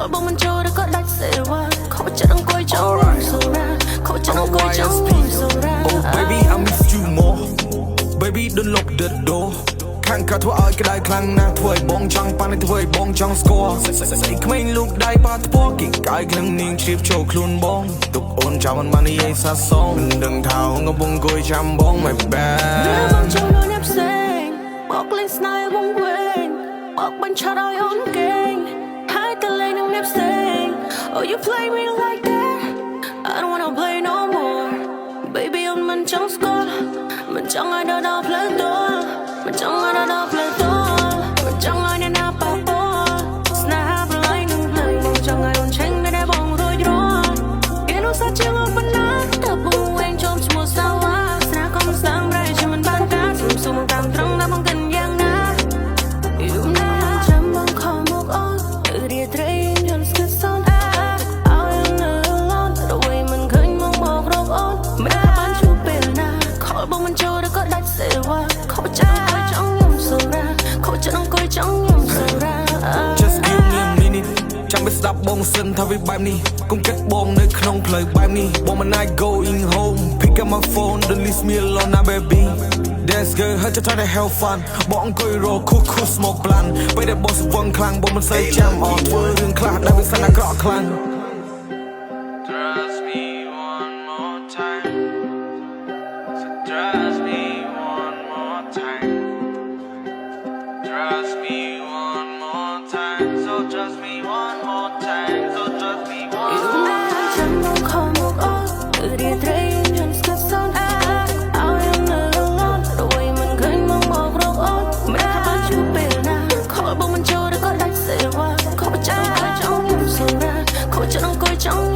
Call bông mình cho đã có đạch sẽ qua Khó chắc đang coi trong lòng sầu ra Khó chắc đang coi trong lòng sầu ra Oh baby I miss you more Baby don't lock the door ខាងកាត់ធ្វើឲ្យក្តៅខ្លាំងណាស់ធ្វើឲ្យបងចង់ប៉ាន់ធ្វើឲ្យបងចង់ស្គាល់ស្អីក្មេងលោកដៃបាត់ពណ៌គីកាយក្លឹងនាងជ្រាបចូលខ្លួនបងទុកអូនចាំមិនបាននិយាយសាសងមិនដឹងថាកំពុងអង្គុយចាំបង my bad បងចូលនៅអ្នកផ្សេងមកលេងស្នេហ៍វងវែងមកបញ្ឆោតឲ្យអូនគេងហើយតលេងនឹងអ្នកផ្សេង Oh you play me like that I don't wanna play no more Baby អូនមិនចង់ស្គាល់មិនចង់ឲ្យដល់ផ្លូវដួលមិនចង់ឲ្យដល់ផ្លូវដួលមិនចង់ឲ្យអ្នកណាប៉ះពាល់ស្នេហាប្រឡាយនឹងភ្លេងចង់ឲ្យអូនឆេងតែបងរួចរាល់គេនោះសាជាងអូនប៉ុណ្ណាតែបងវែងចំឈ្មោះសាវ៉ាស្នេហ៍កុំស្ដាំរៃជាមិនបានការសុំតាមត្រង់តែបងកិនយ៉ាងណាយូរណាស់ចាំបងខំមកអូនរៀបត្រេងយន់ស្គិតសនឲ្យនៅឡនទៅវិញមិនឃើញមកមករកអូនមិនបានជួបពេលណាខលបងមិនចូលក៏ដាច់សេវ៉ាខោចាំអង្គុយចង់ញ៉ាំសូរ៉ាខោចាំអង្គុយចង់ញ៉ាំសូរ៉ា Just give me a minute ចាំមិនស្ដាប់បងសិនថាវាបែបនេះកុំគិតបងនៅក្នុងផ្លូវបែបនេះបងមិនអាច going home pick up my phone don't leave me alone now baby Dance girl ហើយจะ try to have fun បងអង្គុយរកគូគូ smoke blunt ពេលដែលបងស្វឹងខ្លាំងបងមិនសូវចាំអត់ធ្វើរឿងខ្លះដែលវាសិនអាក្រក់ខ្លាំង Trust me one more time so trust me one more time Trust me one more time so trust me one more time so trust me one more time ចាំបងខំមកអូនរៀបត្រេងយន់ស្គិតសនឲ្យនៅឡនទៅវិញមិនឃើញមករកអូនមិនបានជួបពេលណាខលបងមិនចូលក៏ដាច់សេវ៉ាខោចាំអង្គុយចង់ញ៉ាំសូរ៉ាខោចាំអង្គុយចង់